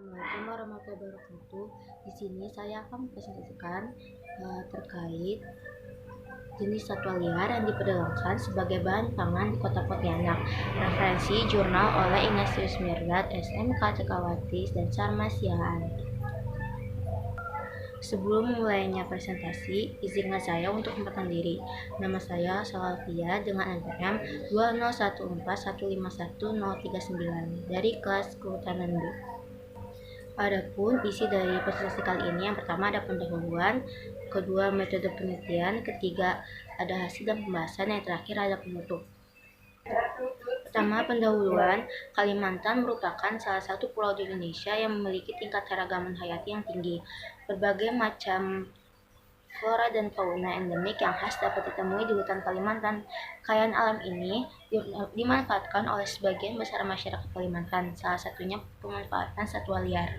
Assalamualaikum warahmatullahi wabarakatuh. Di sini saya akan mempresentasikan terkait jenis satwa liar yang diperdagangkan sebagai bahan pangan di Kota Pontianak. Referensi jurnal oleh Ignatius Mirdad, SMK Cekawati, dan Sarmas Siahaan. Sebelum mulainya presentasi, izinkan saya untuk memperkenalkan diri. Nama saya Salafia dengan NPM 201415139 dari kelas Kehutanan B. Adapun isi dari presentasi kali ini, yang pertama ada pendahuluan, kedua metode penelitian, ketiga ada hasil dan pembahasan, yang terakhir ada penutup. Pertama, pendahuluan. Kalimantan merupakan salah satu pulau di Indonesia yang memiliki tingkat keragaman hayati yang tinggi. Berbagai macam flora dan fauna endemik yang khas dapat ditemui di hutan Kalimantan. Kekayaan alam ini dimanfaatkan oleh sebagian besar masyarakat Kalimantan, salah satunya pemanfaatan satwa liar.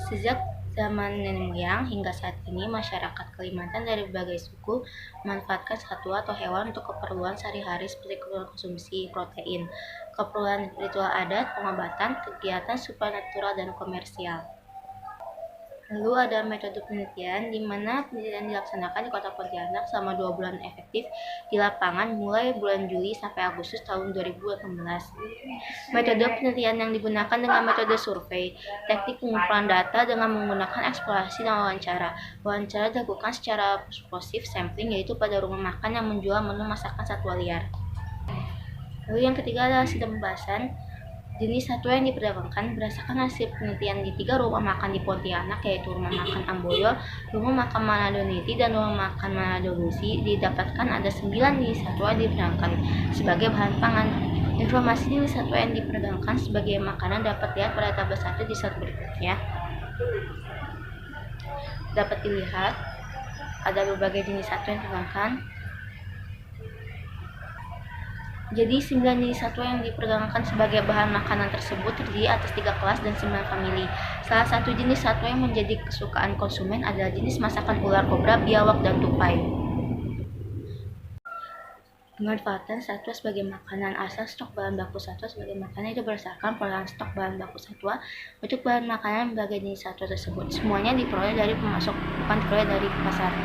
Sejak zaman nenek moyang hingga saat ini, masyarakat Kalimantan dari berbagai suku memanfaatkan satwa atau hewan untuk keperluan sehari-hari seperti keperluan konsumsi protein, keperluan ritual adat, pengobatan, kegiatan supranatural, dan komersial. Lalu ada metode penelitian, di mana penelitian dilaksanakan di Kota Pontianak selama 2 bulan efektif di lapangan mulai bulan Juli sampai Agustus tahun 2018. Metode penelitian yang digunakan dengan metode survei, teknik pengumpulan data dengan menggunakan eksplorasi dan wawancara. Wawancara dilakukan secara eksklusif sampling, yaitu pada rumah makan yang menjual menu masakan satwa liar. Lalu yang ketiga adalah hasil pembahasan. Jenis satwa yang diperdagangkan berdasarkan hasil penelitian di 3 rumah makan di Pontianak, yaitu Rumah Makan Amboyo, Rumah Makan Manado Niti, dan Rumah Makan Manado Lusi. Didapatkan ada 9 jenis satwa yang diperdagangkan sebagai bahan pangan. Informasi jenis satwa yang diperdagangkan sebagai makanan dapat dilihat pada tabel 1 di slide berikutnya. Dapat dilihat ada berbagai jenis satwa yang diperdagangkan. Jadi 9 jenis satwa yang diperdagangkan sebagai bahan makanan tersebut terdiri atas 3 kelas dan 9 famili. Salah satu jenis satwa yang menjadi kesukaan konsumen adalah jenis masakan ular kobra, biawak, dan tupai. Pemanfaatan satwa sebagai makanan. Asal stok bahan baku satwa sebagai makanan itu berdasarkan perolehan stok bahan baku satwa untuk bahan makanan berbagai jenis satwa tersebut. Semuanya diperoleh dari pemasok, bukan diperoleh dari pasar.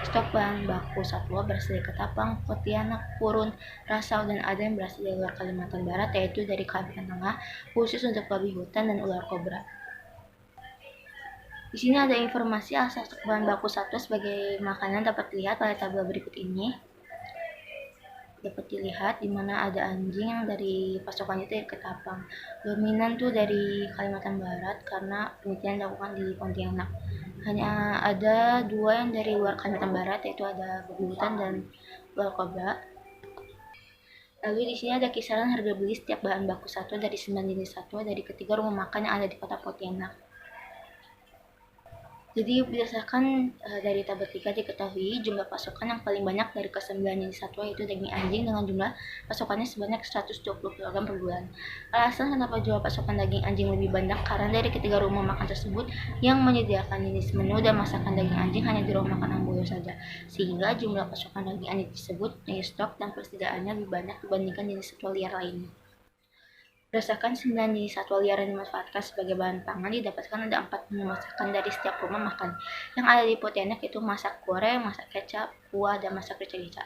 Stok bahan baku satwa berasal dari Ketapang, Pontianak, Purun, Rasau, dan ada yang berasal dari luar Kalimantan Barat, yaitu dari Kalimantan Tengah, khusus untuk babi hutan dan ular kobra. Di sini ada informasi asal stok bahan baku satwa sebagai makanan dapat dilihat pada tabel berikut ini. Dapat dilihat di mana ada anjing yang dari pasokannya itu dari Ketapang. Dominan tuh dari Kalimantan Barat karena penelitian dilakukan di Pontianak. Hanya ada 2 yang dari luar Kalimantan Barat, yaitu ada babi hutan dan ular kobra. Lalu di sini ada kisaran harga beli setiap bahan baku satwa dari 9 jenis satwa dari ketiga rumah makan yang ada di Kota Pontianak. Jadi berdasarkan dari tabel 3 diketahui jumlah pasokan yang paling banyak dari ke-9 jenis satwa yaitu daging anjing dengan jumlah pasokannya sebanyak 120 kg per bulan. Alasan kenapa jumlah pasokan daging anjing lebih banyak karena dari ketiga rumah makan tersebut yang menyediakan jenis menu dan masakan daging anjing hanya di rumah makan Amboyo saja, sehingga jumlah pasokan daging anjing tersebut, stok dan persediaannya lebih banyak dibandingkan jenis satwa liar lainnya. Berdasarkan 9 jenis satwa liar yang dimanfaatkan sebagai bahan pangan, didapatkan ada 4 menu masakan dari setiap rumah makan yang ada di Pontianak, yaitu masak goreng, masak kecap, kuah, dan masak rica-rica.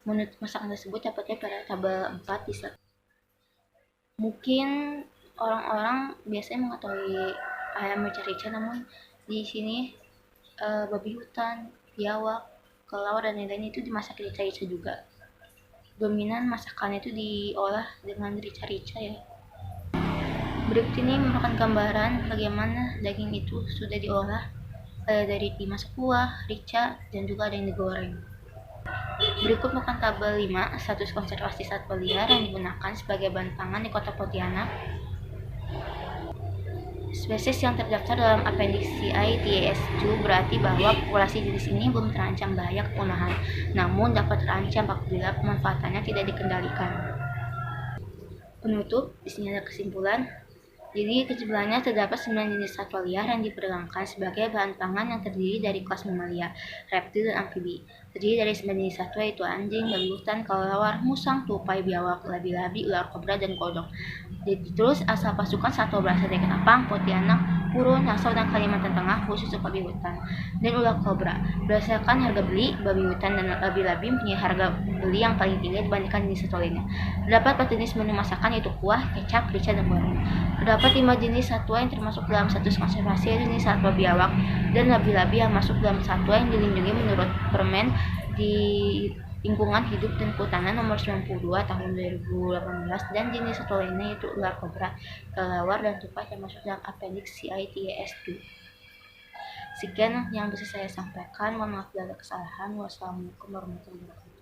Menu masakan tersebut dapatnya pada tabel 4 di slide. Mungkin orang-orang biasanya mengetahui ayam rica-rica, namun di sini babi hutan, biawak, kelawar, dan lain-lain itu dimasak rica-rica juga. Dominan masakannya itu diolah dengan rica-rica ya. Berikut ini merupakan gambaran bagaimana daging itu sudah diolah dari dimasak kuah, rica, dan juga ada yang digoreng. Berikut merupakan tabel 5 status konservasi satwa liar yang digunakan sebagai bahan pangan di Kota Pontianak. Spesies yang terdaftar dalam Appendix CI TAS2 berarti bahwa populasi jenis ini belum terancam bahaya kepunahan, namun dapat terancam apabila pemanfaatannya tidak dikendalikan. Penutup, di sini ada kesimpulan. Jadi kesimpulannya terdapat 9 jenis satwa liar yang diperdagangkan sebagai bahan pangan yang terdiri dari kelas mamalia, reptil, dan amfibi. Terdiri dari 9 jenis satwa yaitu anjing, babi hutan, kelelawar, musang, tupai, biawak, labi-labi, ular kobra, dan kodok. Jadi terus asal pasukan satwa berasal dari Ketapang, Pontianak, Puro, Nassau, dan Kalimantan Tengah khusus untuk babi hutan. Dan ular kobra. Berdasarkan harga beli, babi hutan dan labi-labi mempunyai harga beli yang paling tinggi dibandingkan jenis satwa lainnya. Terdapat 4 jenis menu masakan yaitu kuah, kecap, rica, dan goreng. Terdapat 5 jenis satwa yang termasuk dalam status konservasi yaitu jenis satwa biawak dan labi-labi yang masuk dalam satwa yang dilindungi menurut Permen di Lingkungan Hidup dan Kehutanan Nomor 92 Tahun 2018 dan jenis satwa lainnya yaitu ular kobra, kelelawar, dan tupai termasuk dalam Appendix CITES 2. Sekian yang bisa saya sampaikan. Mohon maaf bila ada kesalahan. Wassalamualaikum warahmatullahi wabarakatuh.